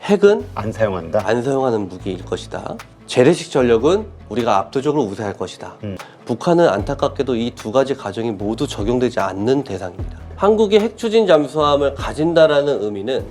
핵은 안 사용한다. 안 사용하는 무기일 것이다. 재래식 전력은 우리가 압도적으로 우세할 것이다. 북한은 안타깝게도 이 두 가지 가정이 모두 적용되지 않는 대상입니다. 한국이 핵 추진 잠수함을 가진다라는 의미는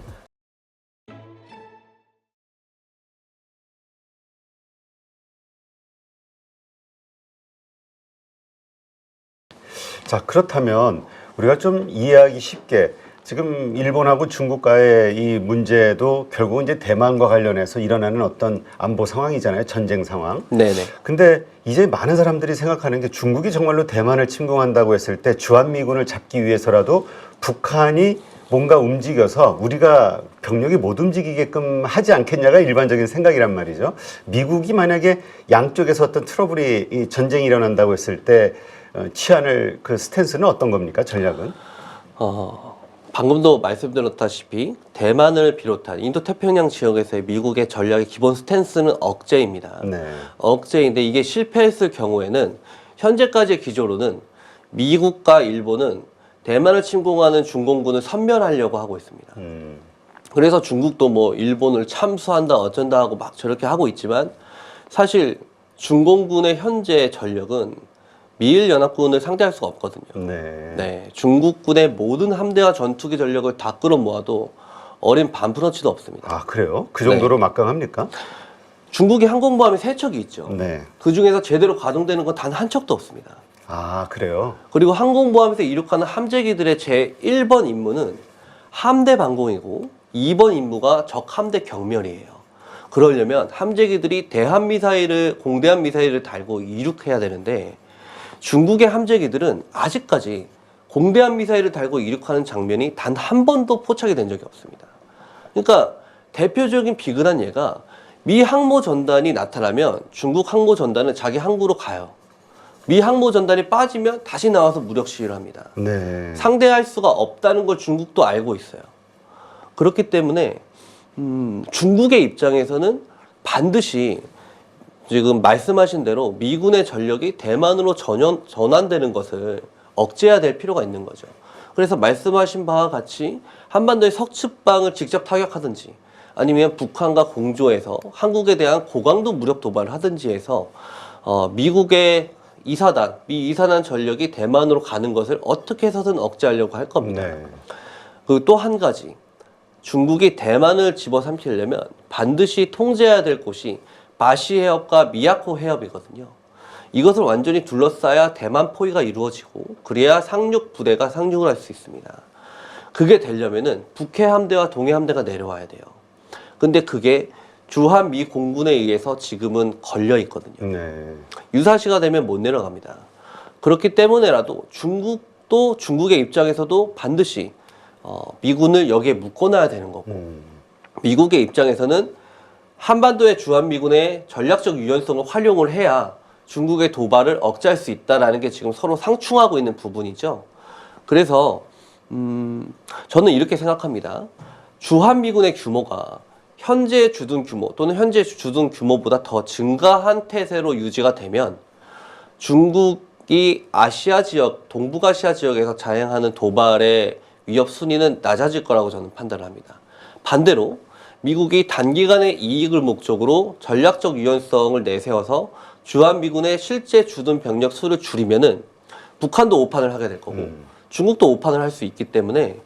자, 그렇다면 우리가 좀 이해하기 쉽게 지금 일본하고 중국과의 이 문제도 결국은 이제 대만과 관련해서 일어나는 어떤 안보 상황이잖아요. 전쟁 상황. 네네. 근데 이제 많은 사람들이 생각하는 게 중국이 정말로 대만을 침공한다고 했을 때 주한미군을 잡기 위해서라도 북한이 뭔가 움직여서 우리가 병력이 못 움직이게끔 하지 않겠냐가 일반적인 생각이란 말이죠. 미국이 만약에 양쪽에서 어떤 트러블이 이 전쟁이 일어난다고 했을 때 취하는 그 스탠스는 어떤 겁니까? 전략은? 방금도 말씀드렸다시피 대만을 비롯한 인도태평양 지역에서의 미국의 전략의 기본 스탠스는 억제입니다. 네. 억제인데 이게 실패했을 경우에는 현재까지의 기조로는 미국과 일본은 대만을 침공하는 중공군을 섬멸하려고 하고 있습니다. 그래서 중국도 뭐 일본을 참수한다 어쩐다 하고 막 저렇게 하고 있지만 사실 중공군의 현재 전력은 미일 연합군을 상대할 수가 없거든요. 네, 중국군의 모든 함대와 전투기 전력을 다 끌어모아도 어린 반프런치도 없습니다. 아, 그래요? 그 정도로 네. 막강합니까? 중국이 항공모함이 3척이 있죠. 네. 그 중에서 제대로 가동되는 건 단 한 척도 없습니다. 아, 그래요? 그리고 항공모함에서 이륙하는 함재기들의 제1번 임무는 함대 방공이고 2번 임무가 적 함대 경멸이에요. 그러려면 함재기들이 대한미사일을 공대한 미사일을 달고 이륙해야 되는데 중국의 함재기들은 아직까지 공대한 미사일을 달고 이륙하는 장면이 단 한 번도 포착이 된 적이 없습니다. 그러니까 대표적인 비근한 예가 미 항모 전단이 나타나면 중국 항모 전단은 자기 항구로 가요. 미 항모 전단이 빠지면 다시 나와서 무력 시위를 합니다. 네. 상대할 수가 없다는 걸 중국도 알고 있어요. 그렇기 때문에 중국의 입장에서는 반드시 지금 말씀하신 대로 미군의 전력이 대만으로 전환되는 것을 억제해야 될 필요가 있는 거죠. 그래서 말씀하신 바와 같이 한반도의 석측방을 직접 타격하든지 아니면 북한과 공조해서 한국에 대한 고강도 무력 도발을 하든지 해서 미국의 이사단, 미 이사단 전력이 대만으로 가는 것을 어떻게 해서든 억제하려고 할 겁니다. 네. 그리고 또 한 가지, 중국이 대만을 집어삼키려면 반드시 통제해야 될 곳이 바시 해협과 미야코 해협이거든요. 이것을 완전히 둘러싸야 대만 포위가 이루어지고 그래야 상륙 부대가 상륙을 할 수 있습니다. 그게 되려면은 북해 함대와 동해 함대가 내려와야 돼요. 근데 그게 주한 미 공군에 의해서 지금은 걸려 있거든요. 네. 유사시가 되면 못 내려갑니다. 그렇기 때문에라도 중국도 중국의 입장에서도 반드시 미군을 여기에 묶어놔야 되는 거고 미국의 입장에서는 한반도의 주한미군의 전략적 유연성을 활용을 해야 중국의 도발을 억제할 수 있다는 게 지금 서로 상충하고 있는 부분이죠. 그래서 저는 이렇게 생각합니다. 주한미군의 규모가 현재 주둔 규모 또는 현재 주둔 규모보다 더 증가한 태세로 유지가 되면 중국이 아시아 지역, 동북아시아 지역에서 자행하는 도발의 위협 순위는 낮아질 거라고 저는 판단을 합니다. 반대로 미국이 단기간의 이익을 목적으로 전략적 유연성을 내세워서 주한미군의 실제 주둔 병력 수를 줄이면은 북한도 오판을 하게 될 거고 중국도 오판을 할 수 있기 때문에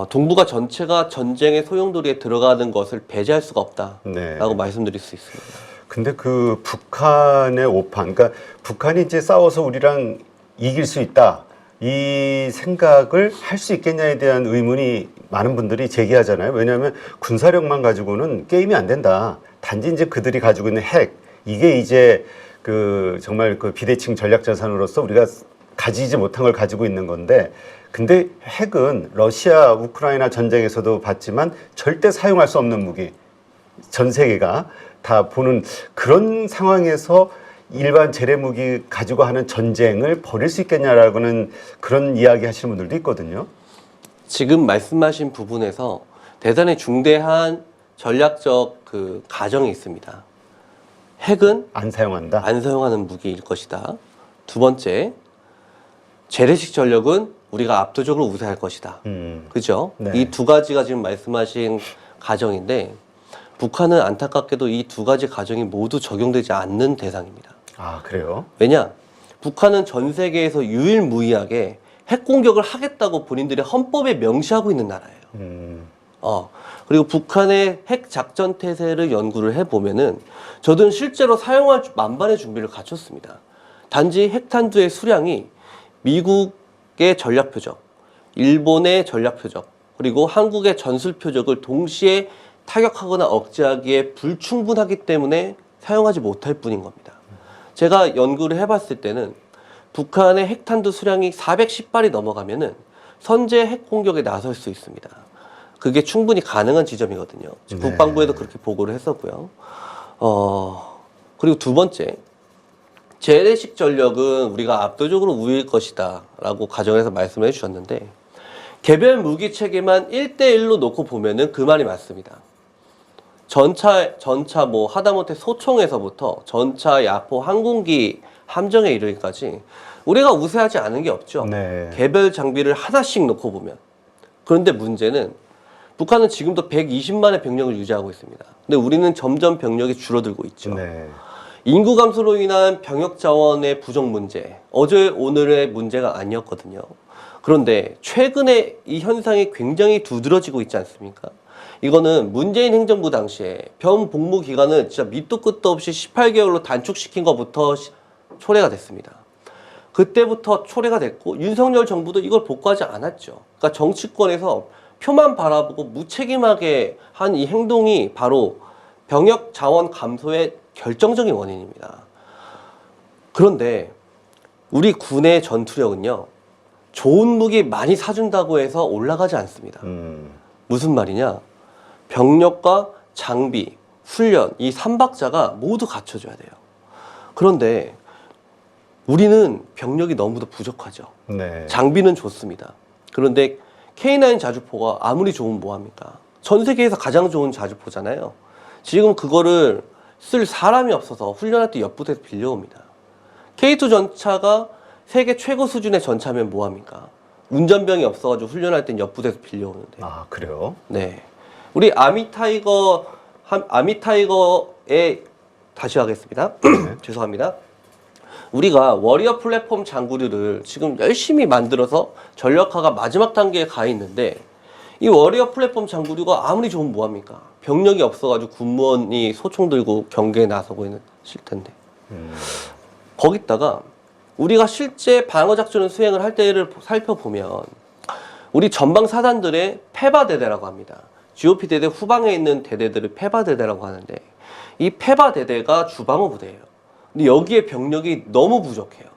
동북아 전체가 전쟁의 소용돌이에 들어가는 것을 배제할 수가 없다라고 말씀드릴 수 있습니다. 근데 그 북한의 오판, 그러니까 북한이 이제 싸워서 우리랑 이길 수 있다. 이 생각을 할 수 있겠냐에 대한 의문이 많은 분들이 제기하잖아요. 왜냐하면 군사력만 가지고는 게임이 안 된다. 단지 이제 그들이 가지고 있는 핵, 이게 이제 그 정말 그 비대칭 전략 자산으로서 우리가 가지지 못한 걸 가지고 있는 건데, 근데 핵은 러시아 우크라이나 전쟁에서도 봤지만 절대 사용할 수 없는 무기, 전 세계가 다 보는 그런 상황에서 일반 재래 무기 가지고 하는 전쟁을 벌일 수 있겠냐라고는 그런 이야기 하시는 분들도 있거든요. 지금 말씀하신 부분에서 대단히 중대한 전략적 그 가정이 있습니다. 핵은 안 사용한다. 안 사용하는 무기일 것이다. 두 번째, 재래식 전력은 우리가 압도적으로 우세할 것이다. 그죠? 네. 이 두 가지가 지금 말씀하신 가정인데 북한은 안타깝게도 이 두 가지 가정이 모두 적용되지 않는 대상입니다. 아, 그래요? 왜냐? 북한은 전 세계에서 유일무이하게 핵 공격을 하겠다고 본인들의 헌법에 명시하고 있는 나라예요. 그리고 북한의 핵 작전 태세를 연구를 해보면은 저는 실제로 사용할 만반의 준비를 갖췄습니다. 단지 핵탄두의 수량이 미국의 전략 표적, 일본의 전략 표적, 그리고 한국의 전술 표적을 동시에 타격하거나 억제하기에 불충분하기 때문에 사용하지 못할 뿐인 겁니다. 제가 연구를 해봤을 때는 북한의 핵탄두 수량이 410발이 넘어가면은 선제 핵 공격에 나설 수 있습니다. 그게 충분히 가능한 지점이거든요. 네. 국방부에도 그렇게 보고를 했었고요. 그리고 두 번째, 재래식 전력은 우리가 압도적으로 우위일 것이다 라고 가정해서 말씀을 해주셨는데, 개별 무기 체계만 1대1로 놓고 보면은 그 말이 맞습니다. 전차 뭐 하다못해 소총에서부터 전차, 야포, 항공기, 함정에 이르기까지 우리가 우세하지 않은 게 없죠. 네. 개별 장비를 하나씩 놓고 보면. 그런데 문제는 북한은 지금도 120만의 병력을 유지하고 있습니다. 근데 우리는 점점 병력이 줄어들고 있죠. 네. 인구 감소로 인한 병역 자원의 부족 문제, 어제 오늘의 문제가 아니었거든요. 그런데 최근에 이 현상이 굉장히 두드러지고 있지 않습니까? 이거는 문재인 행정부 당시에 병 복무 기간을 진짜 밑도 끝도 없이 18개월로 단축시킨 것부터 초래가 됐습니다. 그때부터 초래가 됐고 윤석열 정부도 이걸 복구하지 않았죠. 그러니까 정치권에서 표만 바라보고 무책임하게 한 이 행동이 바로 병역 자원 감소의 결정적인 원인입니다. 그런데 우리 군의 전투력은요, 좋은 무기 많이 사준다고 해서 올라가지 않습니다. 무슨 말이냐? 병력과 장비, 훈련, 이 3박자가 모두 갖춰져야 돼요. 그런데 우리는 병력이 너무도 부족하죠. 네. 장비는 좋습니다. 그런데 K9 자주포가 아무리 좋으면 뭐합니까? 전 세계에서 가장 좋은 자주포잖아요. 지금 그거를 쓸 사람이 없어서 훈련할 때 옆부대에서 빌려옵니다. K2 전차가 세계 최고 수준의 전차면 뭐합니까? 운전병이 없어가지고 훈련할 땐 옆부대에서 빌려오는데. 아, 그래요? 네. 우리 아미타이거에 다시 하겠습니다. 죄송합니다. 우리가 워리어 플랫폼 장구류를 지금 열심히 만들어서 전력화가 마지막 단계에 가 있는데, 이 워리어 플랫폼 장구류가 아무리 좋으면 뭐합니까? 병력이 없어가지고 군무원이 소총 들고 경계에 나서고 있는 실텐데. 거기다가 우리가 실제 방어작전을 수행을 할 때를 살펴보면 우리 전방 사단들의 페바대대라고 합니다. GOP 대대 후방에 있는 대대들을 페바대대라고 하는데, 이 페바대대가 주방어 부대예요. 근데 여기에 병력이 너무 부족해요.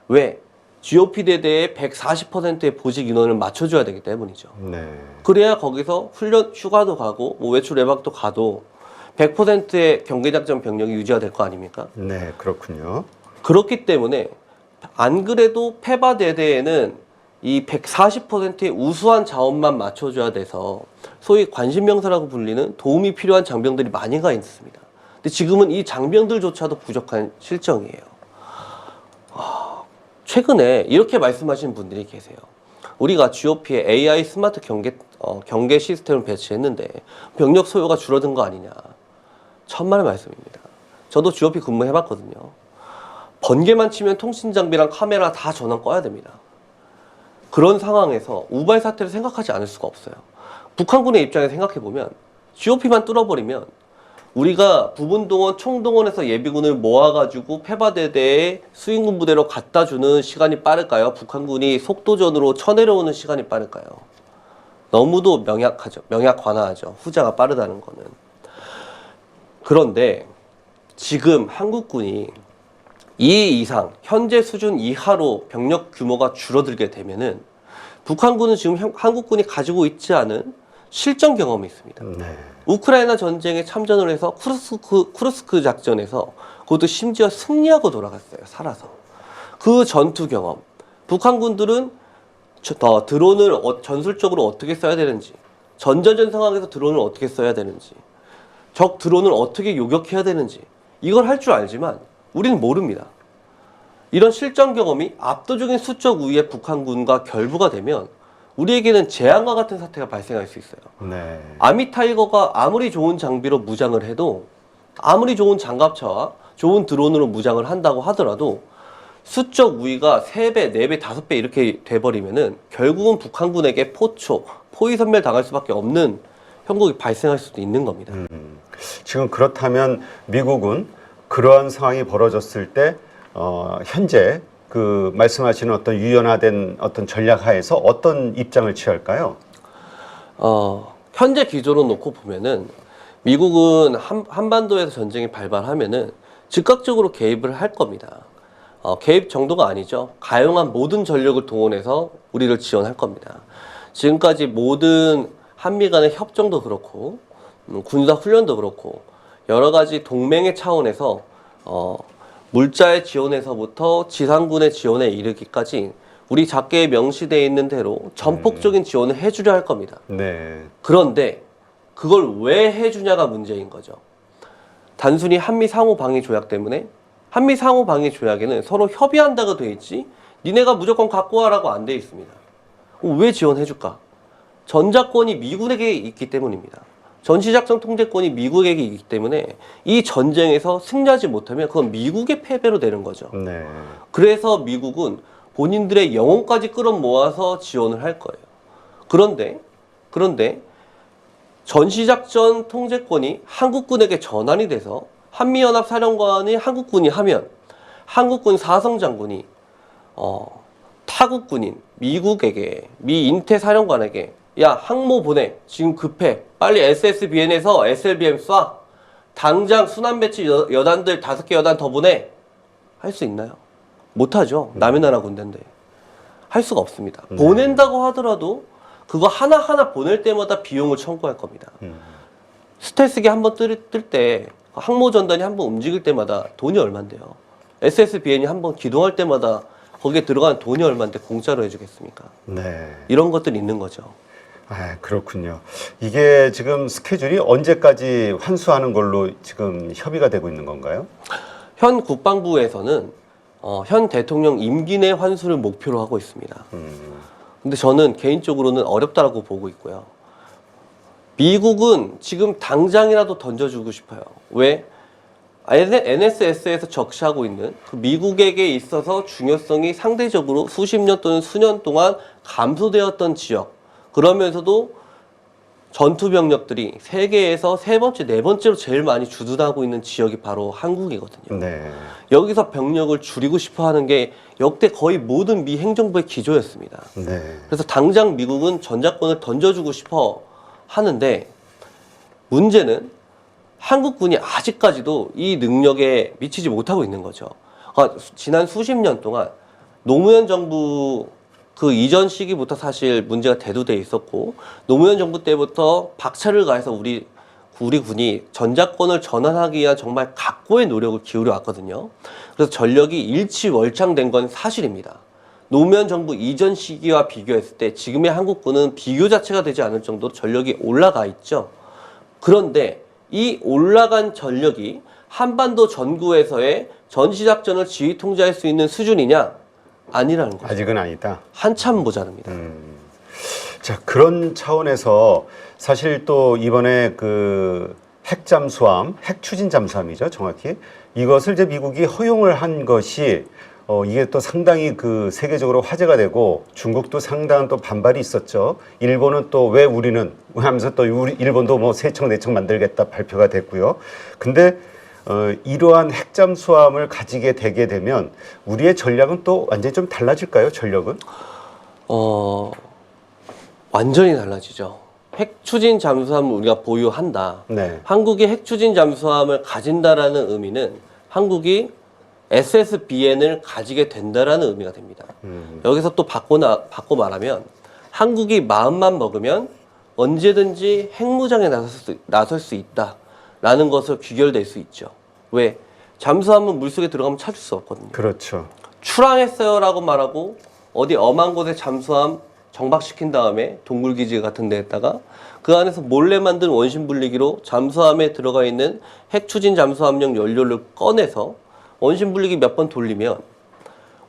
왜? GOP 대대의 140%의 보직 인원을 맞춰줘야 되기 때문이죠. 네. 그래야 거기서 훈련 휴가도 가고 뭐 외출 외박도 가도 100%의 경계작전 병력이 유지가 될 거 아닙니까? 네, 그렇군요. 그렇기 때문에 안 그래도 페바대대에는 이 140%의 우수한 자원만 맞춰줘야 돼서 소위 관심병사라고 불리는 도움이 필요한 장병들이 많이 가 있습니다. 근데 지금은 이 장병들조차도 부족한 실정이에요. 최근에 이렇게 말씀하시는 분들이 계세요. 우리가 GOP에 AI 스마트 경계 시스템을 배치했는데 병력 소요가 줄어든 거 아니냐. 천만의 말씀입니다. 저도 GOP 근무해봤거든요. 번개만 치면 통신 장비랑 카메라 다 전원 꺼야 됩니다. 그런 상황에서 우발 사태를 생각하지 않을 수가 없어요. 북한군의 입장에 생각해보면 GOP만 뚫어버리면 우리가 부분동원, 총동원해서 예비군을 모아가지고 페바대대에 수인군 부대로 갖다 주는 시간이 빠를까요? 북한군이 속도전으로 쳐내려오는 시간이 빠를까요? 너무도 명약관화하죠. 후자가 빠르다는 거는. 그런데 지금 한국군이 이 이상, 현재 수준 이하로 병력 규모가 줄어들게 되면은 북한군은 지금 한국군이 가지고 있지 않은 실전 경험이 있습니다. 네. 우크라이나 전쟁에 참전을 해서 쿠르스크 작전에서 그것도 심지어 승리하고 돌아갔어요. 살아서. 그 전투 경험. 북한군들은 드론을 전술적으로 어떻게 써야 되는지, 전자전 상황에서 드론을 어떻게 써야 되는지, 적 드론을 어떻게 요격해야 되는지 이걸 할 줄 알지만 우리는 모릅니다. 이런 실전 경험이 압도적인 수적 우위의 북한군과 결부가 되면 우리에게는 재앙과 같은 사태가 발생할 수 있어요. 네. 아미타이거가 아무리 좋은 장비로 무장을 해도, 아무리 좋은 장갑차와 좋은 드론으로 무장을 한다고 하더라도 수적 우위가 3배, 4배, 5배 이렇게 돼버리면은 결국은 북한군에게 포초, 포위선멸 당할 수밖에 없는 형국이 발생할 수도 있는 겁니다. 지금 그렇다면 미국은 그러한 상황이 벌어졌을 때 현재 그 말씀하시는 어떤 유연화된 어떤 전략 하에서 어떤 입장을 취할까요? 현재 기조로 놓고 보면은 미국은 한반도에서 전쟁이 발발하면은 즉각적으로 개입을 할 겁니다. 개입 정도가 아니죠. 가용한 모든 전력을 동원해서 우리를 지원할 겁니다. 지금까지 모든 한미 간의 협정도 그렇고 군사 훈련도 그렇고 여러 가지 동맹의 차원에서 물자의 지원에서부터 지상군의 지원에 이르기까지 우리 작계에 명시되어 있는 대로 전폭적인 지원을 해주려 할 겁니다. 네. 그런데 그걸 왜 해주냐가 문제인 거죠. 단순히 한미 상호 방위 조약 때문에, 한미 상호 방위 조약에는 서로 협의한다고 돼 있지 니네가 무조건 갖고 와라고 안 돼 있습니다. 왜 지원해줄까? 전자권이 미국에게 있기 때문입니다. 전시작전 통제권이 미국에게 있기 때문에 이 전쟁에서 승리하지 못하면 그건 미국의 패배로 되는 거죠. 네. 그래서 미국은 본인들의 영혼까지 끌어모아서 지원을 할 거예요. 그런데 전시작전 통제권이 한국군에게 전환이 돼서 한미연합사령관이 한국군이 하면 한국군 사성장군이 타국군인 미국에게, 미 인태사령관에게 야 항모 보내, 지금 급해, 빨리 SSBN에서 SLBM 쏴, 당장 순환배치 여단들 5개 여단 더 보내, 할 수 있나요? 못하죠. 남의 나라 군대인데 할 수가 없습니다. 보낸다고 하더라도 그거 하나하나 보낼 때마다 비용을 청구할 겁니다. 스텔스기 한번 뜰 때 항모 전단이 한번 움직일 때마다 돈이 얼만데요. SSBN이 한번 기동할 때마다 거기에 들어가는 돈이 얼만데 공짜로 해주겠습니까? 네. 이런 것들이 있는 거죠. 아, 그렇군요. 이게 지금 스케줄이 언제까지 환수하는 걸로 지금 협의가 되고 있는 건가요? 현 국방부에서는 현 대통령 임기 내 환수를 목표로 하고 있습니다. 근데 저는 개인적으로는 어렵다고 보고 있고요. 미국은 지금 당장이라도 던져주고 싶어요. 왜? NSS에서 적시하고 있는 그 미국에게 있어서 중요성이 상대적으로 수십 년 또는 수년 동안 감소되었던 지역, 그러면서도 전투 병력들이 세계에서 3번째, 4번째로 제일 많이 주둔하고 있는 지역이 바로 한국이거든요. 네. 여기서 병력을 줄이고 싶어 하는 게 역대 거의 모든 미 행정부의 기조였습니다. 네. 그래서 당장 미국은 전자권을 던져주고 싶어 하는데 문제는 한국군이 아직까지도 이 능력에 미치지 못하고 있는 거죠. 지난 수십 년 동안 노무현 정부 그 이전 시기부터 사실 문제가 대두돼 있었고 노무현 정부 때부터 박차를 가해서 우리 군이 전자권을 전환하기 위한 정말 각고의 노력을 기울여 왔거든요. 그래서 전력이 일치월창된 건 사실입니다. 노무현 정부 이전 시기와 비교했을 때 지금의 한국군은 비교 자체가 되지 않을 정도로 전력이 올라가 있죠. 그런데 이 올라간 전력이 한반도 전구에서의 전시작전을 지휘 통제할 수 있는 수준이냐? 아니라는 거죠. 아직은 아니다. 한참 모자랍니다. 자, 그런 차원에서 사실 또 이번에 그 핵잠수함, 핵추진 잠수함이죠, 정확히. 이것을 이제 미국이 허용을 한 것이 이게 또 상당히 그 세계적으로 화제가 되고 중국도 상당한 또 반발이 있었죠. 일본은 또 왜 우리는 하면서 또 일본도 뭐 3척 4척 만들겠다 발표가 됐고요. 근데 이러한 핵잠수함을 가지게 되게 되면 우리의 전략은 또 완전히 좀 달라질까요? 전력은? 완전히 달라지죠. 핵추진 잠수함을 우리가 보유한다. 네. 한국이 핵추진 잠수함을 가진다라는 의미는 한국이 SSBN을 가지게 된다라는 의미가 됩니다. 여기서 또 바꿔 말하면 한국이 마음만 먹으면 언제든지 핵무장에 나설 수 있다라는 것을 귀결될 수 있죠. 왜? 잠수함은 물속에 들어가면 찾을 수 없거든요. 그렇죠. 출항했어요라고 말하고 어디 엄한 곳에 잠수함 정박시킨 다음에 동굴기지 같은 데에다가 그 안에서 몰래 만든 원심 분리기로 잠수함에 들어가 있는 핵추진 잠수함용 연료를 꺼내서 원심 분리기 몇 번 돌리면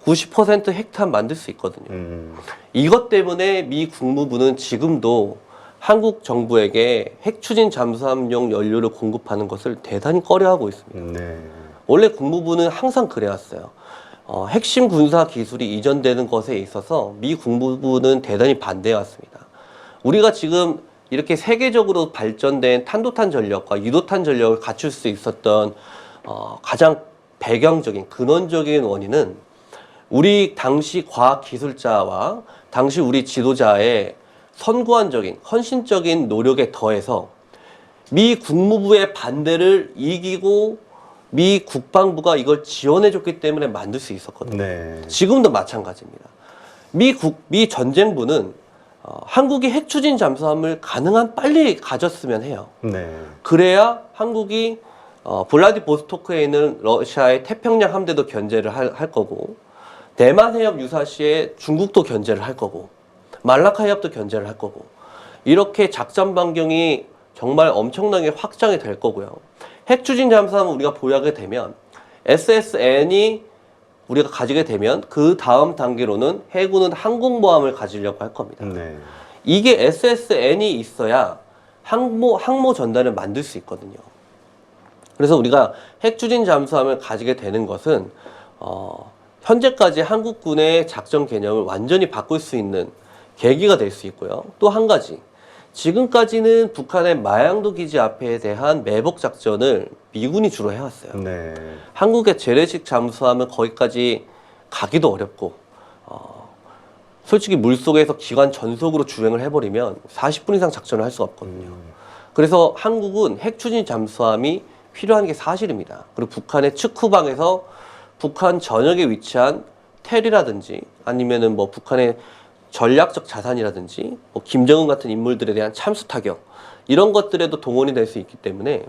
90% 핵탄 만들 수 있거든요. 이것 때문에 미 국무부는 지금도 한국 정부에게 핵 추진 잠수함용 연료를 공급하는 것을 대단히 꺼려하고 있습니다. 네. 원래 국무부는 항상 그래왔어요. 핵심 군사 기술이 이전되는 것에 있어서 미 국무부는 대단히 반대해왔습니다. 우리가 지금 이렇게 세계적으로 발전된 탄도탄 전력과 유도탄 전력을 갖출 수 있었던 가장 배경적인 근원적인 원인은 우리 당시 과학기술자와 당시 우리 지도자의 선구안적인 헌신적인 노력에 더해서 미 국무부의 반대를 이기고 미 국방부가 이걸 지원해줬기 때문에 만들 수 있었거든요. 네. 지금도 마찬가지입니다. 미 전쟁부는 한국이 핵 추진 잠수함을 가능한 빨리 가졌으면 해요. 네. 그래야 한국이 블라디보스토크에 있는 러시아의 태평양 함대도 견제를 할 거고, 대만 해협 유사시에 중국도 견제를 할 거고, 말라카 해협도 견제를 할 거고, 이렇게 작전 반경이 정말 엄청나게 확장이 될 거고요. 핵 추진 잠수함을 우리가 보유하게 되면 SSN이 우리가 가지게 되면 그 다음 단계로는 해군은 항공모함을 가지려고 할 겁니다. 네. 이게 SSN이 있어야 항모 전단을 만들 수 있거든요. 그래서 우리가 핵 추진 잠수함을 가지게 되는 것은 현재까지 한국군의 작전 개념을 완전히 바꿀 수 있는 계기가 될 수 있고요. 또 한 가지, 지금까지는 북한의 마양도 기지 앞에 대한 매복 작전을 미군이 주로 해왔어요. 네. 한국의 재래식 잠수함은 거기까지 가기도 어렵고, 솔직히 물속에서 기관 전속으로 주행을 해버리면 40분 이상 작전을 할 수가 없거든요. 그래서 한국은 핵 추진 잠수함이 필요한 게 사실입니다. 그리고 북한의 측후방에서 북한 전역에 위치한 텔이라든지 아니면은 뭐 북한의 전략적 자산이라든지 뭐 김정은 같은 인물들에 대한 참수 타격, 이런 것들에도 동원이 될 수 있기 때문에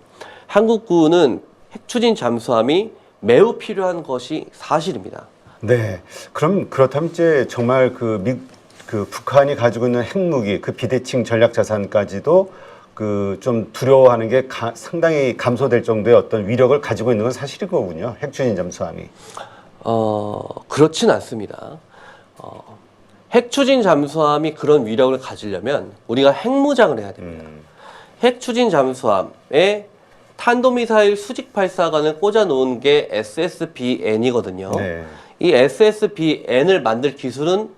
한국군은 핵 추진 잠수함이 매우 필요한 것이 사실입니다. 네. 그럼 그렇다면 이제 정말 그 북한이 가지고 있는 핵무기, 그 비대칭 전략 자산까지도 그 좀 두려워하는 게 상당히 감소될 정도의 어떤 위력을 가지고 있는 건 사실인 거군요. 핵 추진 잠수함이. 그렇진 않습니다. 핵 추진 잠수함이 그런 위력을 가지려면 우리가 핵무장을 해야 됩니다. 핵 추진 잠수함에 탄도미사일 수직 발사관을 꽂아 놓은 게 SSBN이거든요. 네. 이 SSBN을 만들 기술은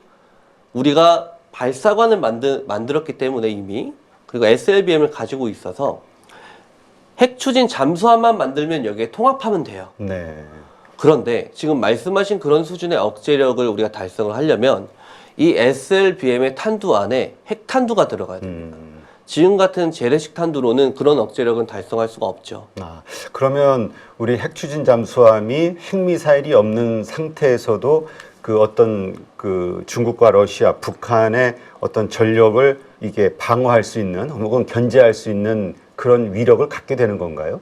우리가 발사관을 만들었기 때문에 이미, 그리고 SLBM을 가지고 있어서 핵 추진 잠수함만 만들면 여기에 통합하면 돼요. 네. 그런데 지금 말씀하신 그런 수준의 억제력을 우리가 달성을 하려면 이 SLBM의 탄두 안에 핵탄두가 들어가야 됩니다. 지금 같은 재래식 탄두로는 그런 억제력은 달성할 수가 없죠. 그러면 우리 핵 추진 잠수함이 핵미사일이 없는 상태에서도 그 어떤 그 중국과 러시아, 북한의 어떤 전력을 이게 방어할 수 있는 혹은 견제할 수 있는 그런 위력을 갖게 되는 건가요?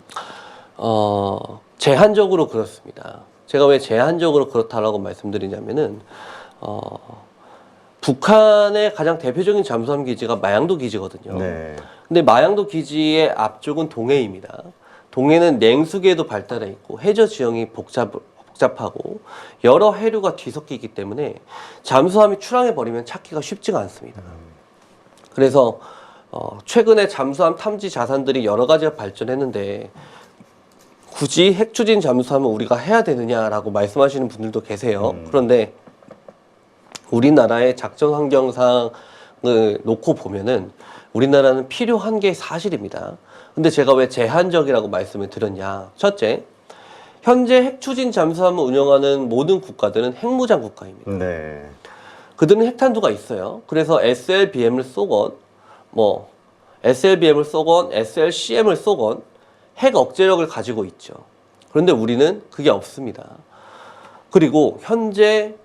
제한적으로 그렇습니다. 제가 왜 제한적으로 그렇다라고 말씀드리냐면은 북한의 가장 대표적인 잠수함 기지가 마양도 기지거든요. 네. 근데 마양도 기지의 앞쪽은 동해입니다. 동해는 냉수계도 발달해 있고 해저 지형이 복잡하고 여러 해류가 뒤섞이기 때문에 잠수함이 출항해 버리면 찾기가 쉽지가 않습니다. 그래서 최근에 잠수함 탐지 자산들이 여러 가지가 발전했는데 굳이 핵 추진 잠수함을 우리가 해야 되느냐라고 말씀하시는 분들도 계세요. 그런데 우리나라의 작전 환경상을 놓고 보면은 우리나라는 필요한 게 사실입니다. 근데 제가 왜 제한적이라고 말씀을 드렸냐? 첫째, 현재 핵 추진 잠수함을 운영하는 모든 국가들은 핵무장 국가입니다. 네. 그들은 핵탄두가 있어요. 그래서 SLBM을 쏘건, SLBM을 쏘건, SLCM을 쏘건 핵 억제력을 가지고 있죠. 그런데 우리는 그게 없습니다. 그리고 현재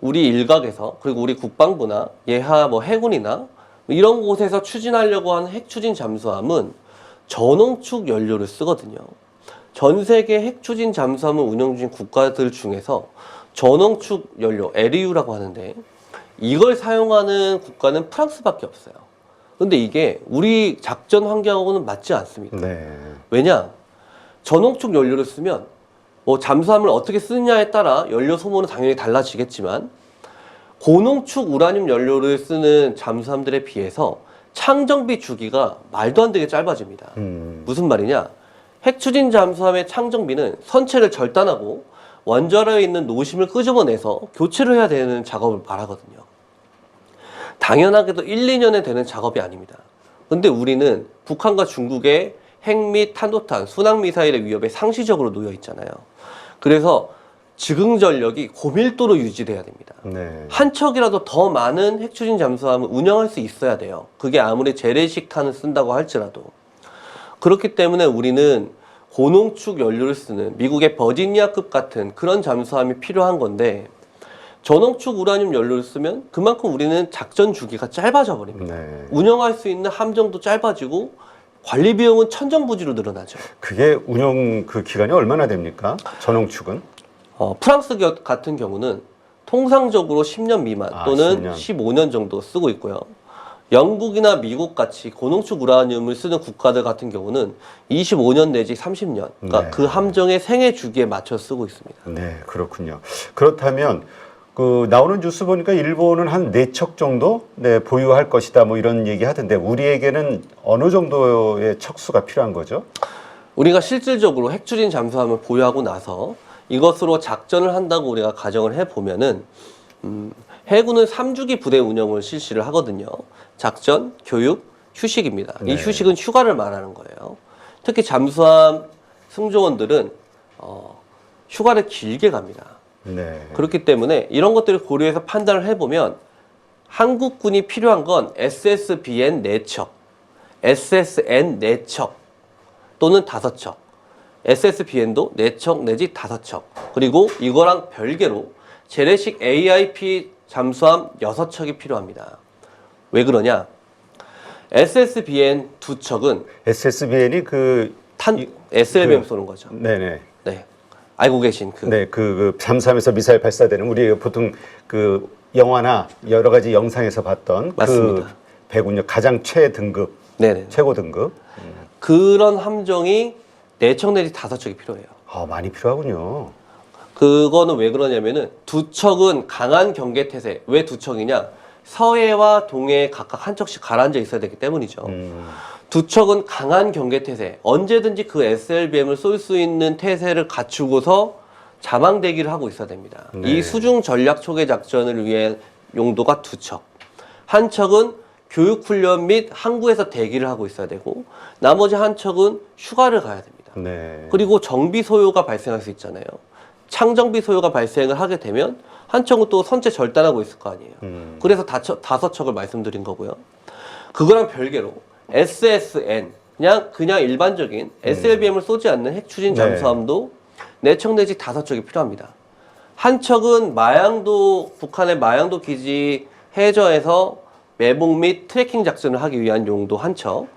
우리 일각에서, 그리고 우리 국방부나 예하 해군이나 이런 곳에서 추진하려고 하는 핵 추진 잠수함은 전홍축 연료를 쓰거든요. 전 세계 핵 추진 잠수함을 운영 중인 국가들 중에서 전홍축 연료, LEU라고 하는데 이걸 사용하는 국가는 프랑스밖에 없어요. 근데 이게 우리 작전 환경하고는 맞지 않습니다. 네. 왜냐? 전홍축 연료를 쓰면 뭐 잠수함을 어떻게 쓰느냐에 따라 연료 소모는 당연히 달라지겠지만 고농축 우라늄 연료를 쓰는 잠수함들에 비해서 창정비 주기가 말도 안 되게 짧아집니다. 무슨 말이냐? 핵추진 잠수함의 창정비는 선체를 절단하고 원자로에 있는 노심을 끄집어내서 교체를 해야 되는 작업을 말하거든요. 당연하게도 1, 2년에 되는 작업이 아닙니다. 근데 우리는 북한과 중국의 핵 및 탄도탄, 순항미사일의 위협에 상시적으로 놓여 있잖아요. 그래서 즉흥전력이 고밀도로 유지돼야 됩니다. 네. 한 척이라도 더 많은 핵추진 잠수함을 운영할 수 있어야 돼요. 그게 아무리 재래식 탄을 쓴다고 할지라도. 그렇기 때문에 우리는 고농축 연료를 쓰는 미국의 버지니아급 같은 그런 잠수함이 필요한 건데 저농축 우라늄 연료를 쓰면 그만큼 우리는 작전 주기가 짧아져 버립니다. 네. 운영할 수 있는 함정도 짧아지고 관리 비용은 천정부지로 늘어나죠. 그게 운영 그 기간이 얼마나 됩니까? 전홍축은? 프랑스 같은 경우는 통상적으로 10년 미만 또는 15년 정도 쓰고 있고요. 영국이나 미국 같이 고농축 우라늄을 쓰는 국가들 같은 경우는 25년 내지 30년, 그러니까 네. 그 함정의 생애 주기에 맞춰 쓰고 있습니다. 네, 그렇군요. 그렇다면 그 나오는 뉴스 보니까 일본은 한 4척 정도 보유할 것이다 뭐 이런 얘기 하던데 우리에게는 어느 정도의 척수가 필요한 거죠? 우리가 실질적으로 핵추진 잠수함을 보유하고 나서 이것으로 작전을 한다고 우리가 가정을 해보면은 해군은 3주기 부대 운영을 실시를 하거든요. 작전, 교육, 휴식입니다. 네. 이 휴식은 휴가를 말하는 거예요. 특히 잠수함 승조원들은 휴가를 길게 갑니다. 네. 그렇기 때문에 이런 것들을 고려해서 판단을 해보면 한국군이 필요한 건 SSBN 4척, SSN 4척 또는 5척, SSBN도 4척 내지 5척, 그리고 이거랑 별개로 재래식 AIP 잠수함 6척이 필요합니다. 왜 그러냐? SSBN 2척은 SSBN이 SLBM 쏘는 거죠. 네네. 네, 알고 계신 그 잠수함에서 미사일 발사되는 우리 보통 그 영화나 여러 가지 영상에서 봤던 맞습니다. 그 배군요 가장 최등급, 네네. 최고 등급. 그런 함정이 4척 내지 5척이 필요해요. 많이 필요하군요. 그거는 왜 그러냐면은 2척은 강한 경계 태세. 왜 2척이냐? 서해와 동해에 각각 한 척씩 가라앉아 있어야 되기 때문이죠. 2척은 강한 경계 태세. 언제든지 그 SLBM을 쏠 수 있는 태세를 갖추고서 자망 대기를 하고 있어야 됩니다. 네. 이 수중 전략 초계 작전을 위해 용도가 2척. 한 척은 교육 훈련 및 항구에서 대기를 하고 있어야 되고 나머지 한 척은 휴가를 가야 됩니다. 네. 그리고 정비 소요가 발생할 수 있잖아요. 창정비 소요가 발생을 하게 되면 한 척은 또 선체 절단하고 있을 거 아니에요. 그래서 5척을 말씀드린 거고요. 그거랑 별개로 SSN 그냥 일반적인 SLBM을 쏘지 않는 핵추진 네. 잠수함도 4척 내지 5척이 필요합니다. 한 척은 북한의 마양도 기지 해저에서 매복 및 트래킹 작전을 하기 위한 용도 한 척,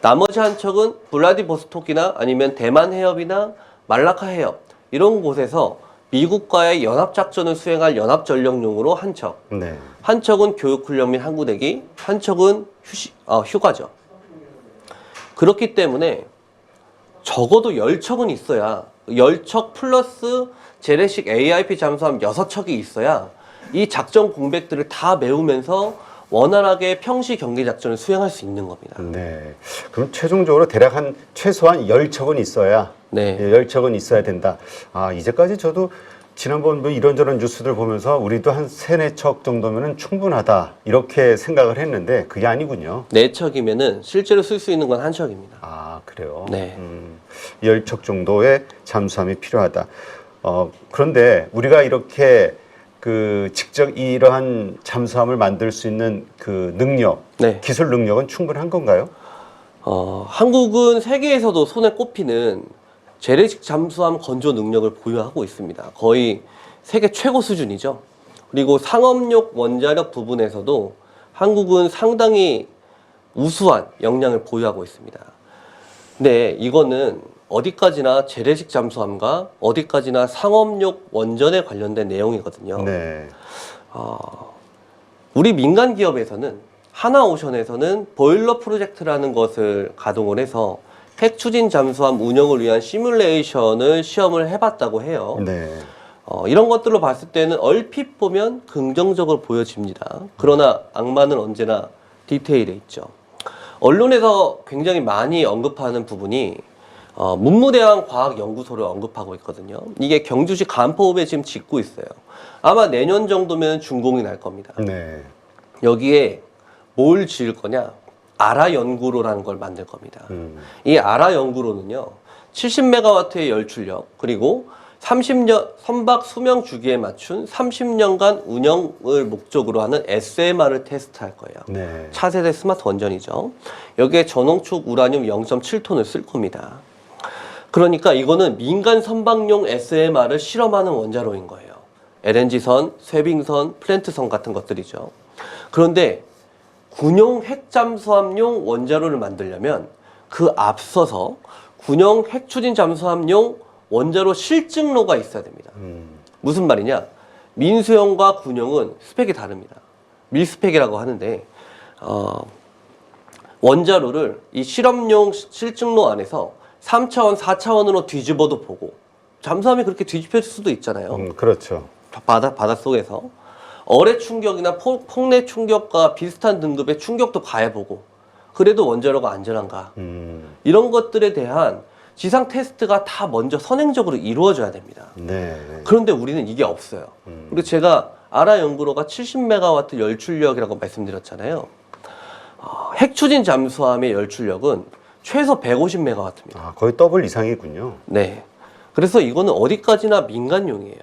나머지 한 척은 블라디보스톡이나 아니면 대만 해협이나 말라카 해협 이런 곳에서 미국과의 연합작전을 수행할 연합전력용으로 한 척, 네. 한 척은 교육훈련 및 항구대기, 한 척은 휴가죠. 그렇기 때문에 적어도 10척은 있어야 10척 플러스 재래식 AIP 잠수함 6척이 있어야 이 작전 공백들을 다 메우면서 원활하게 평시 경계 작전을 수행할 수 있는 겁니다. 네. 그럼 최종적으로 대략 최소한 10척은 있어야, 네. 10척은 있어야 된다. 이제까지 저도 지난번 뭐 이런저런 뉴스들 보면서 우리도 한 3, 4척 정도면 충분하다. 이렇게 생각을 했는데 그게 아니군요. 4척이면은 실제로 쓸 수 있는 건 한 척입니다. 그래요? 네. 10척 정도의 잠수함이 필요하다. 그런데 우리가 이렇게 직접 이러한 잠수함을 만들 수 있는 그 능력, 네. 기술 능력은 충분한 건가요? 한국은 세계에서도 손에 꼽히는 재래식 잠수함 건조 능력을 보유하고 있습니다. 거의 세계 최고 수준이죠. 그리고 상업용 원자력 부분에서도 한국은 상당히 우수한 역량을 보유하고 있습니다. 근데 이거는 어디까지나 재래식 잠수함과 어디까지나 상업용 원전에 관련된 내용이거든요. 네. 우리 민간 기업에서는 하나오션에서는 보일러 프로젝트라는 것을 가동을 해서 핵 추진 잠수함 운영을 위한 시뮬레이션을 시험을 해봤다고 해요. 네. 이런 것들로 봤을 때는 얼핏 보면 긍정적으로 보여집니다. 그러나 악마는 언제나 디테일에 있죠. 언론에서 굉장히 많이 언급하는 부분이 문무대왕 과학연구소를 언급하고 있거든요. 이게 경주시 간포읍에 지금 짓고 있어요. 아마 내년 정도면 준공이 날 겁니다. 네. 여기에 뭘 지을 거냐? 아라연구로라는 걸 만들 겁니다. 이 아라연구로는요, 70메가와트의 열출력, 그리고 30년 선박 수명 주기에 맞춘 30년간 운영을 목적으로 하는 SMR을 테스트할 거예요. 네. 차세대 스마트 원전이죠. 여기에 전홍축 우라늄 0.7톤을 쓸 겁니다. 그러니까 이거는 민간 선박용 SMR을 실험하는 원자로인 거예요. LNG선, 쇠빙선, 플랜트선 같은 것들이죠. 그런데 군용 핵잠수함용 원자로를 만들려면 그 앞서서 군용 핵추진 잠수함용 원자로 실증로가 있어야 됩니다. 무슨 말이냐? 민수용과 군용은 스펙이 다릅니다. 밀스펙이라고 하는데 원자로를 이 실험용 실증로 안에서 3차원, 4차원으로 뒤집어도 보고 잠수함이 그렇게 뒤집힐 수도 있잖아요. 그렇죠. 바닷속에서 어뢰 충격이나 폭내 충격과 비슷한 등급의 충격도 가해보고 그래도 원자로가 안전한가 이런 것들에 대한 지상 테스트가 다 먼저 선행적으로 이루어져야 됩니다. 네. 그런데 우리는 이게 없어요. 그리고 제가 아라연구로가 70메가와트 열출력이라고 말씀드렸잖아요. 핵추진 잠수함의 열출력은 최소 150메가와트입니다. 아, 거의 더블 이상이군요. 네. 그래서 이거는 어디까지나 민간용이에요.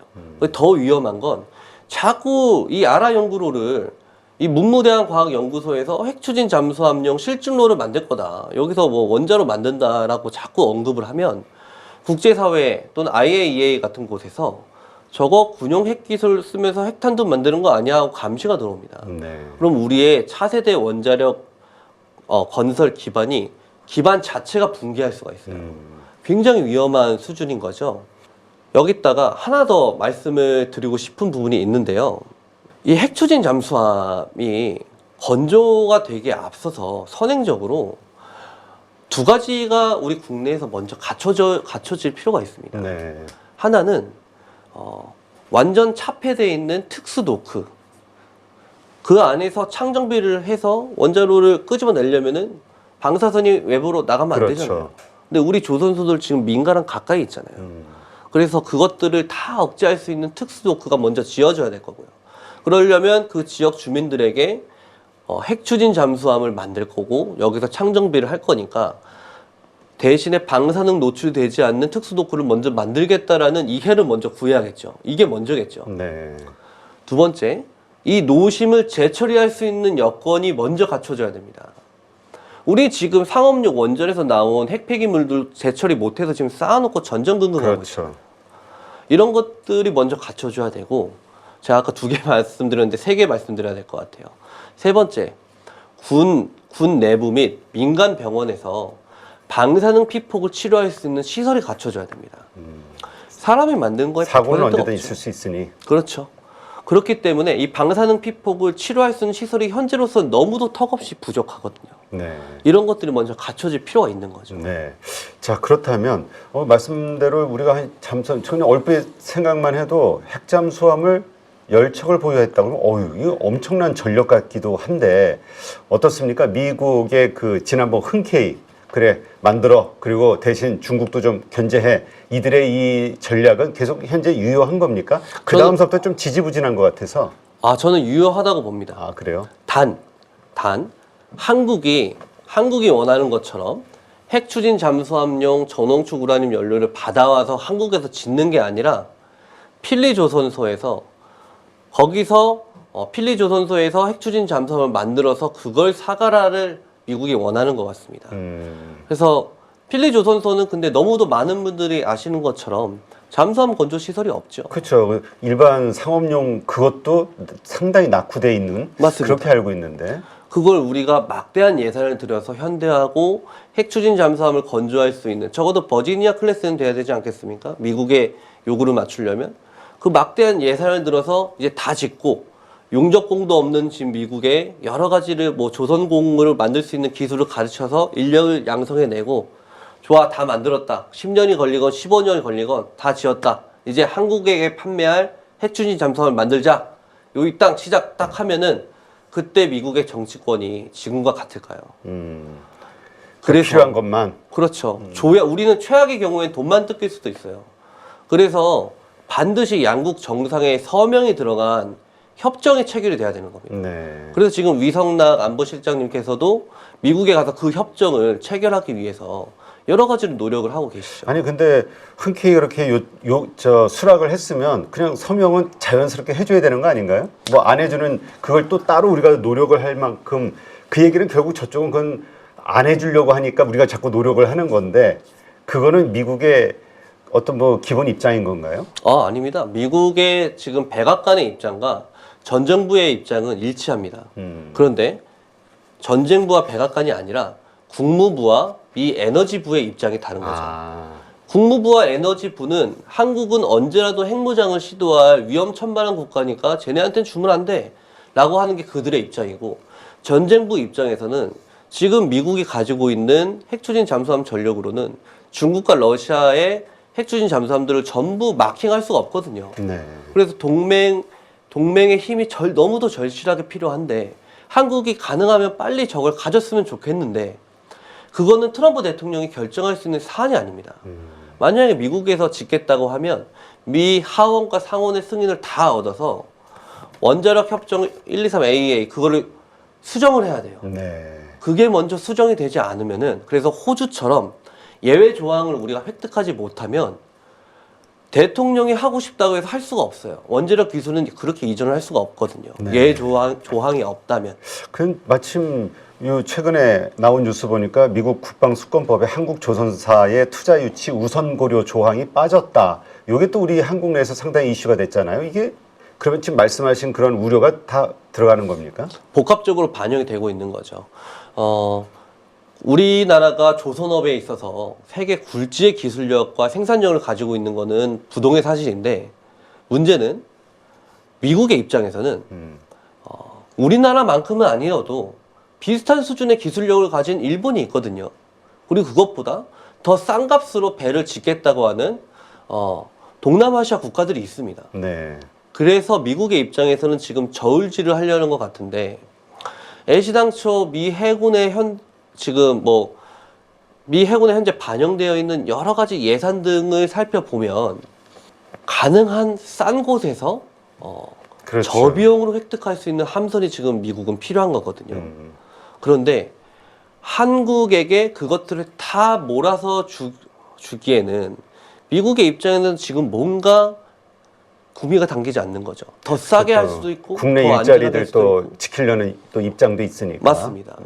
더 위험한 건 자꾸 이 아라연구로를 이 문무대왕 과학연구소에서 핵추진 잠수함용 실증로를 만들 거다. 여기서 뭐 원자로 만든다라고 자꾸 언급을 하면 국제사회 또는 IAEA 같은 곳에서 저거 군용 핵기술 쓰면서 핵탄두 만드는 거 아니야 하고 감시가 들어옵니다. 네. 그럼 우리의 차세대 원자력 건설 기반 자체가 붕괴할 수가 있어요. 굉장히 위험한 수준인 거죠. 여기다가 하나 더 말씀을 드리고 싶은 부분이 있는데요. 이 핵추진 잠수함이 건조가 되기에 앞서서 선행적으로 두 가지가 우리 국내에서 먼저 갖춰질 필요가 있습니다. 네. 하나는 완전 차폐되어 있는 특수 도크, 그 안에서 창정비를 해서 원자로를 끄집어내려면은 방사선이 외부로 나가면 안 그렇죠. 되잖아요. 근데 우리 조선소들 지금 민가랑 가까이 있잖아요. 그래서 그것들을 다 억제할 수 있는 특수 도크가 먼저 지어져야 될 거고요. 그러려면 그 지역 주민들에게 핵추진 잠수함을 만들 거고 여기서 창정비를 할 거니까 대신에 방사능 노출되지 않는 특수 도크를 먼저 만들겠다라는 이해를 먼저 구해야겠죠. 이게 먼저겠죠. 네. 두 번째, 이 노심을 재처리할 수 있는 여건이 먼저 갖춰져야 됩니다. 우리 지금 상업용 원전에서 나온 핵폐기물들 재처리 못해서 지금 쌓아놓고 전전긍긍하고 있어요. 그렇죠. 이런 것들이 먼저 갖춰줘야 되고, 제가 아까 2개 말씀드렸는데 3개 말씀드려야 될 것 같아요. 세 번째, 군 내부 및 민간 병원에서 방사능 피폭을 치료할 수 있는 시설이 갖춰져야 됩니다. 사람이 만든 거에 사고는 100% 언제든 없죠. 있을 수 있으니. 그렇죠. 그렇기 때문에 이 방사능 피폭을 치료할 수 있는 시설이 현재로서 너무도 턱없이 부족하거든요. 네. 이런 것들이 먼저 갖춰질 필요가 있는 거죠. 네. 자, 그렇다면 말씀대로 우리가 잠수함 처음에 얼핏 생각만 해도 핵잠수함을 10척을 보유했다고 그러면 이거 엄청난 전력 같기도 한데 어떻습니까? 미국의 그 지난번 흔쾌히 그래 만들어 그리고 대신 중국도 좀 견제해 이들의 이 전략은 계속 현재 유효한 겁니까? 그 다음서부터 좀 지지부진한 것 같아서. 저는 유효하다고 봅니다. 아, 그래요? 단 한국이 원하는 것처럼 핵추진 잠수함용 전홍축 우라늄 연료를 받아와서 한국에서 짓는 게 아니라 필리조선소에서 필리조선소에서 핵추진 잠수함을 만들어서 그걸 사가라를 미국이 원하는 것 같습니다. 그래서 필리조선소는 근데 너무도 많은 분들이 아시는 것처럼 잠수함 건조 시설이 없죠. 그렇죠. 일반 상업용 그것도 상당히 낙후돼 있는 맞습니다. 그렇게 알고 있는데. 그걸 우리가 막대한 예산을 들여서 현대하고 핵추진 잠수함을 건조할 수 있는 적어도 버지니아 클래스는 돼야 되지 않겠습니까? 미국의 요구를 맞추려면 그 막대한 예산을 들어서 이제 다 짓고 용접공도 없는 지금 미국에 여러 가지를 조선공을 만들 수 있는 기술을 가르쳐서 인력을 양성해내고 좋아, 다 만들었다. 10년이 걸리건 15년이 걸리건 다 지었다. 이제 한국에게 판매할 핵추진 잠수함을 만들자. 여기 딱 시작 딱 하면은 그때 미국의 정치권이 지금과 같을까요? 그래서 필요한 것만. 그렇죠. 줘야 우리는 최악의 경우엔 돈만 뜯길 수도 있어요. 그래서 반드시 양국 정상의 서명이 들어간 협정이 체결이 돼야 되는 겁니다. 네. 그래서 지금 위성락 안보실장님께서도 미국에 가서 그 협정을 체결하기 위해서 여러 가지로 노력을 하고 계시죠. 아니 근데 흔쾌히 그렇게 수락을 했으면 그냥 서명은 자연스럽게 해줘야 되는 거 아닌가요? 뭐 안 해주는 그걸 또 따로 우리가 노력을 할 만큼 그 얘기는 결국 저쪽은 그건 안 해주려고 하니까 우리가 자꾸 노력을 하는 건데 그거는 미국의 어떤 뭐 기본 입장인 건가요? 아닙니다. 미국의 지금 백악관의 입장과 전 정부의 입장은 일치합니다. 그런데 전 정부와 백악관이 아니라 국무부와 미 에너지부의 입장이 다른 거죠. 국무부와 에너지부는 한국은 언제라도 핵무장을 시도할 위험천만한 국가니까 쟤네한테는 주면 안 돼 라고 하는 게 그들의 입장이고, 전쟁부 입장에서는 지금 미국이 가지고 있는 핵추진 잠수함 전력으로는 중국과 러시아의 핵추진 잠수함들을 전부 마킹할 수가 없거든요. 네. 그래서 동맹의 힘이 너무도 절실하게 필요한데, 한국이 가능하면 빨리 저걸 가졌으면 좋겠는데, 그거는 트럼프 대통령이 결정할 수 있는 사안이 아닙니다. 만약에 미국에서 짓겠다고 하면 미 하원과 상원의 승인을 다 얻어서 원자력 협정 123AA 그거를 수정을 해야 돼요. 네. 그게 먼저 수정이 되지 않으면은, 그래서 호주처럼 예외 조항을 우리가 획득하지 못하면 대통령이 하고 싶다고 해서 할 수가 없어요. 원자력 기술은 그렇게 이전을 할 수가 없거든요. 네. 예외 조항이 없다면. 그 마침 요 최근에 나온 뉴스 보니까 미국 국방수권법에 한국 조선사의 투자 유치 우선 고려 조항이 빠졌다. 요게 또 우리 한국 내에서 상당히 이슈가 됐잖아요. 이게 그러면 지금 말씀하신 그런 우려가 다 들어가는 겁니까? 복합적으로 반영이 되고 있는 거죠. 우리나라가 조선업에 있어서 세계 굴지의 기술력과 생산력을 가지고 있는 거는 부동의 사실인데, 문제는 미국의 입장에서는 우리나라만큼은 아니어도 비슷한 수준의 기술력을 가진 일본이 있거든요. 그리고 그것보다 더 싼 값으로 배를 짓겠다고 하는 동남아시아 국가들이 있습니다. 네. 그래서 미국의 입장에서는 지금 저울질을 하려는 것 같은데, 애시당초 미 해군의 현재 반영되어 있는 여러 가지 예산 등을 살펴보면 가능한 싼 곳에서 그렇죠. 저비용으로 획득할 수 있는 함선이 지금 미국은 필요한 거거든요. 그런데 한국에게 그것들을 다 몰아서 주기에는 미국의 입장에는 지금 뭔가 구미가 당기지 않는 거죠. 더 싸게 할 수도 있고 국내 더 안전하게 할 일자리들 수도 또 있고. 지키려는 또 입장도 있으니까. 맞습니다.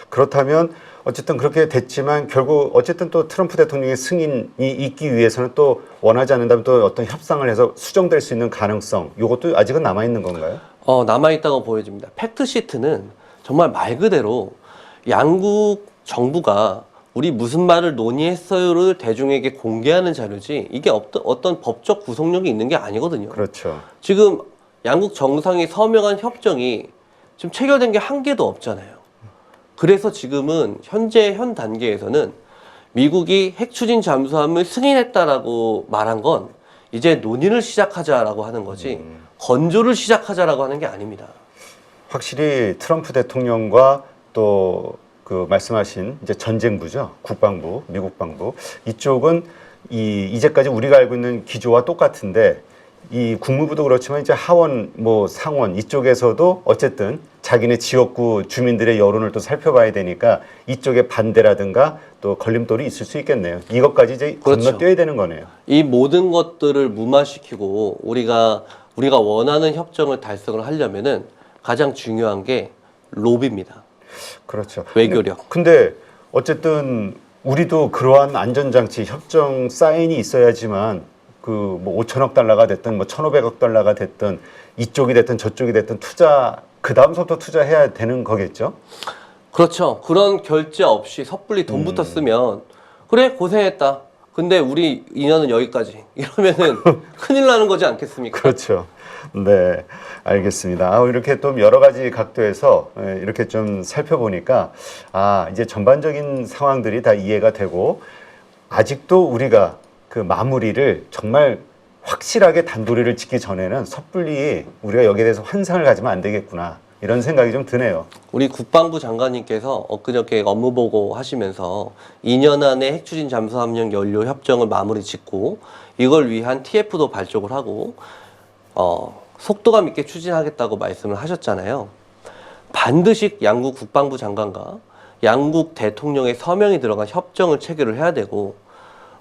그렇다면 어쨌든 그렇게 됐지만 결국 어쨌든 또 트럼프 대통령의 승인이 있기 위해서는 또 원하지 않는다면 또 어떤 협상을 해서 수정될 수 있는 가능성, 이것도 아직은 남아 있는 건가요? 남아있다고 보여집니다. 팩트시트는 정말 말 그대로 양국 정부가 우리 무슨 말을 논의했어요를 대중에게 공개하는 자료지, 이게 어떤 법적 구속력이 있는 게 아니거든요. 그렇죠. 지금 양국 정상이 서명한 협정이 지금 체결된 게 한 개도 없잖아요. 그래서 지금은 현 단계에서는 미국이 핵추진 잠수함을 승인했다라고 말한 건 이제 논의를 시작하자라고 하는 거지, 건조를 시작하자라고 하는 게 아닙니다. 확실히 트럼프 대통령과 또 그 말씀하신 이제 전쟁부죠, 국방부, 미국 방부 이쪽은 이제까지 우리가 알고 있는 기조와 똑같은데, 이 국무부도 그렇지만 이제 하원, 뭐 상원 이쪽에서도 어쨌든 자기네 지역구 주민들의 여론을 또 살펴봐야 되니까 이쪽에 반대라든가 또 걸림돌이 있을 수 있겠네요. 이것까지 이제 그렇죠. 건너뛰어야 되는 거네요. 이 모든 것들을 무마시키고 우리가 원하는 협정을 달성을 하려면은 가장 중요한 게 로비입니다. 그렇죠. 외교력. 근데 어쨌든 우리도 그러한 안전장치 협정 사인이 있어야지만 그 뭐 5천억 달러가 됐든 뭐 1,500억 달러가 됐든 이쪽이 됐든 저쪽이 됐든 그 다음부터 투자해야 되는 거겠죠? 그렇죠. 그런 결제 없이 섣불리 돈부터 쓰면, 그래 고생했다, 근데 우리 인연은 여기까지. 이러면은 큰일 나는 거지 않겠습니까? 그렇죠. 네, 알겠습니다. 이렇게 또 여러 가지 각도에서 이렇게 좀 살펴보니까 이제 전반적인 상황들이 다 이해가 되고 아직도 우리가 그 마무리를 정말 확실하게 단도리를 짓기 전에는 섣불리 우리가 여기에 대해서 환상을 가지면 안 되겠구나. 이런 생각이 좀 드네요. 우리 국방부 장관님께서 엊그저께 업무 보고 하시면서 2년 안에 핵추진 잠수함용 연료 협정을 마무리 짓고 이걸 위한 TF도 발족을 하고 속도감 있게 추진하겠다고 말씀을 하셨잖아요. 반드시 양국 국방부 장관과 양국 대통령의 서명이 들어간 협정을 체결을 해야 되고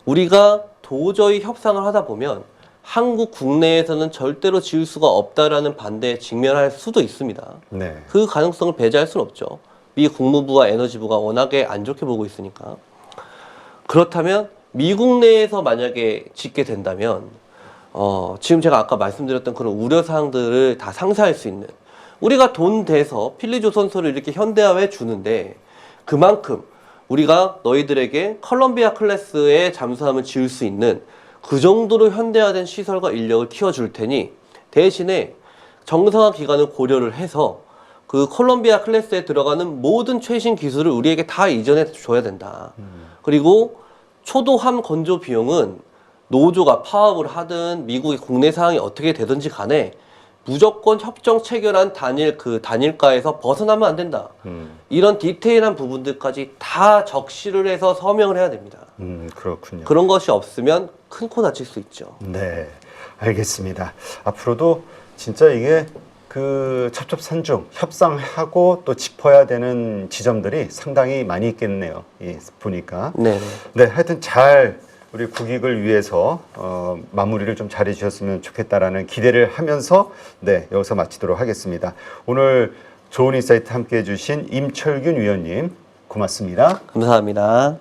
우리가 도저히 협상을 하다 보면 한국 국내에서는 절대로 지을 수가 없다라는 반대에 직면할 수도 있습니다. 네. 그 가능성을 배제할 수는 없죠. 미 국무부와 에너지부가 워낙에 안 좋게 보고 있으니까. 그렇다면 미국 내에서 만약에 짓게 된다면 지금 제가 아까 말씀드렸던 그런 우려사항들을 다 상쇄할 수 있는 우리가 돈 대서 필리조선소를 이렇게 현대화해 주는데 그만큼 우리가 너희들에게 컬럼비아 클래스의 잠수함을 지을 수 있는 그 정도로 현대화된 시설과 인력을 키워줄 테니 대신에 정상화 기간을 고려를 해서 그 콜롬비아 클래스에 들어가는 모든 최신 기술을 우리에게 다 이전해 줘야 된다. 그리고 초도함 건조 비용은 노조가 파업을 하든 미국의 국내 상황이 어떻게 되든지 간에 무조건 협정 체결한 단일가에서 벗어나면 안 된다. 이런 디테일한 부분들까지 다 적시를 해서 서명을 해야 됩니다. 그렇군요. 그런 것이 없으면 큰 코 다칠 수 있죠. 네, 알겠습니다. 앞으로도 진짜 이게 그 첩첩산중 협상하고 또 짚어야 되는 지점들이 상당히 많이 있겠네요. 보니까. 네. 네, 하여튼 잘 우리 국익을 위해서 마무리를 좀 잘해 주셨으면 좋겠다라는 기대를 하면서 네, 여기서 마치도록 하겠습니다. 오늘 좋은 인사이트 함께 해주신 임철균 위원님 고맙습니다. 감사합니다.